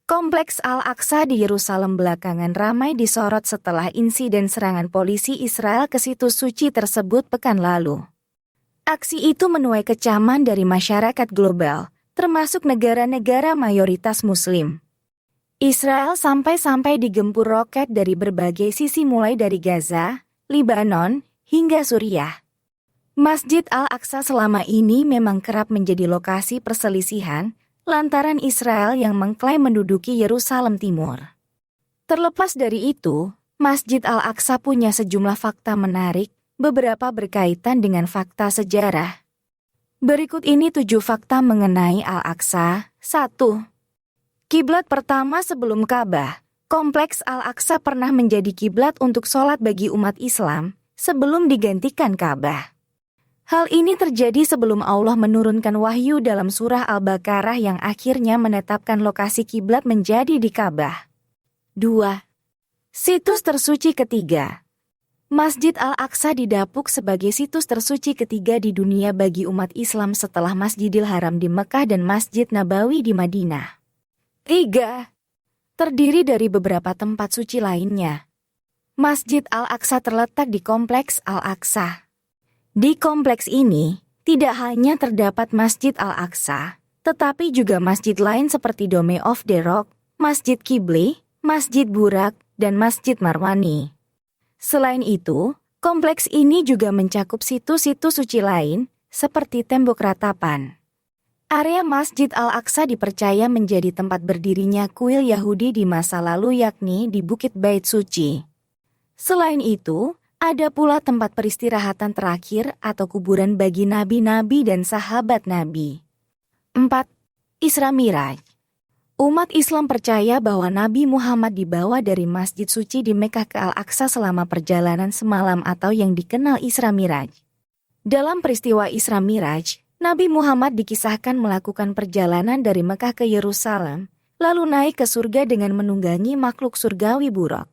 Kompleks Al-Aqsa di Yerusalem belakangan ramai disorot setelah insiden serangan polisi Israel ke situs suci tersebut pekan lalu. Aksi itu menuai kecaman dari masyarakat global, termasuk negara-negara mayoritas Muslim. Israel sampai-sampai digempur roket dari berbagai sisi mulai dari Gaza, Lebanon, hingga Suriah. Masjid Al-Aqsa selama ini memang kerap menjadi lokasi perselisihan, lantaran Israel yang mengklaim menduduki Yerusalem Timur. Terlepas dari itu, Masjid Al-Aqsa punya sejumlah fakta menarik, beberapa berkaitan dengan fakta sejarah. Berikut ini 7 fakta mengenai Al-Aqsa. 1. Kiblat pertama sebelum Ka'bah. Kompleks Al-Aqsa pernah menjadi kiblat untuk sholat bagi umat Islam sebelum digantikan Ka'bah. Hal ini terjadi sebelum Allah menurunkan wahyu dalam surah Al-Baqarah yang akhirnya menetapkan lokasi kiblat menjadi di Ka'bah. 2. Situs tersuci ketiga. Masjid Al-Aqsa didapuk sebagai situs tersuci ketiga di dunia bagi umat Islam setelah Masjidil Haram di Mekah dan Masjid Nabawi di Madinah. 3. Terdiri dari beberapa tempat suci lainnya. Masjid Al-Aqsa terletak di Kompleks Al-Aqsa. Di kompleks ini, tidak hanya terdapat Masjid Al-Aqsa, tetapi juga masjid lain seperti Dome of the Rock, Masjid Qibli, Masjid Burak, dan Masjid Marwani. Selain itu, kompleks ini juga mencakup situs-situs suci lain, seperti tembok ratapan. Area Masjid Al-Aqsa dipercaya menjadi tempat berdirinya kuil Yahudi di masa lalu yakni di Bukit Bait Suci. Selain itu, ada pula tempat peristirahatan terakhir atau kuburan bagi nabi-nabi dan sahabat nabi. 4. Isra Miraj. Umat Islam percaya bahwa Nabi Muhammad dibawa dari Masjid Suci di Mekah ke Al-Aqsa selama perjalanan semalam atau yang dikenal Isra Miraj. Dalam peristiwa Isra Miraj, Nabi Muhammad dikisahkan melakukan perjalanan dari Mekah ke Yerusalem, lalu naik ke surga dengan menunggangi makhluk surgawi Buraq.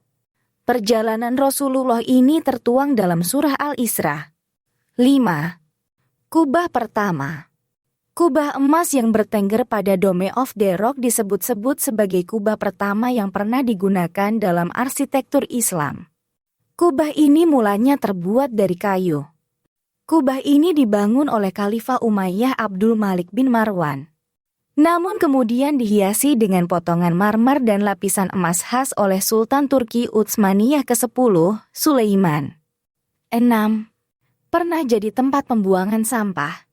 Perjalanan Rasulullah ini tertuang dalam surah Al-Isra. 5. Kubah pertama. Kubah emas yang bertengger pada Dome of the Rock disebut-sebut sebagai kubah pertama yang pernah digunakan dalam arsitektur Islam. Kubah ini mulanya terbuat dari kayu. Kubah ini dibangun oleh Khalifah Umayyah Abdul Malik bin Marwan. Namun kemudian dihiasi dengan potongan marmer dan lapisan emas khas oleh Sultan Turki Utsmaniyah ke-10, Sulaiman. 6. Pernah jadi tempat pembuangan sampah.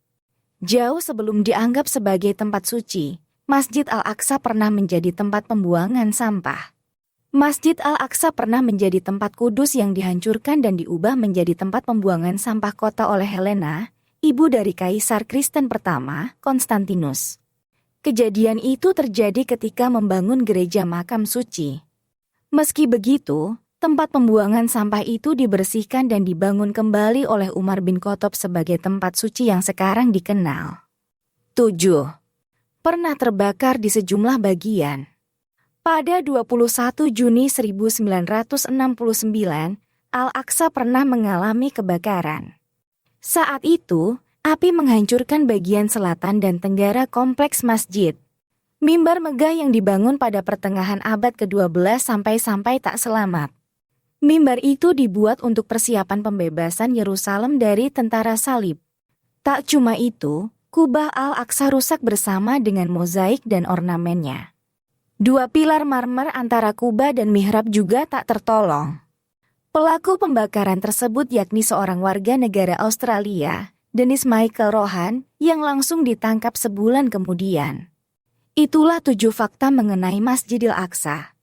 Jauh sebelum dianggap sebagai tempat suci, Masjid Al-Aqsa pernah menjadi tempat pembuangan sampah. Masjid Al-Aqsa pernah menjadi tempat kudus yang dihancurkan dan diubah menjadi tempat pembuangan sampah kota oleh Helena, ibu dari Kaisar Kristen pertama, Konstantinus. Kejadian itu terjadi ketika membangun gereja makam suci. Meski begitu, tempat pembuangan sampah itu dibersihkan dan dibangun kembali oleh Umar bin Khattab sebagai tempat suci yang sekarang dikenal. 7. Pernah terbakar di sejumlah bagian. Pada 21 Juni 1969, Al-Aqsa pernah mengalami kebakaran. Saat itu, api menghancurkan bagian selatan dan tenggara kompleks masjid. Mimbar megah yang dibangun pada pertengahan abad ke-12 sampai tak selamat. Mimbar itu dibuat untuk persiapan pembebasan Yerusalem dari tentara salib. Tak cuma itu, kubah Al-Aqsa rusak bersama dengan mozaik dan ornamennya. 2 pilar marmer antara kubah dan mihrab juga tak tertolong. Pelaku pembakaran tersebut yakni seorang warga negara Australia, Dennis Michael Rohan, yang langsung ditangkap sebulan kemudian. Itulah 7 fakta mengenai Masjidil Aqsa.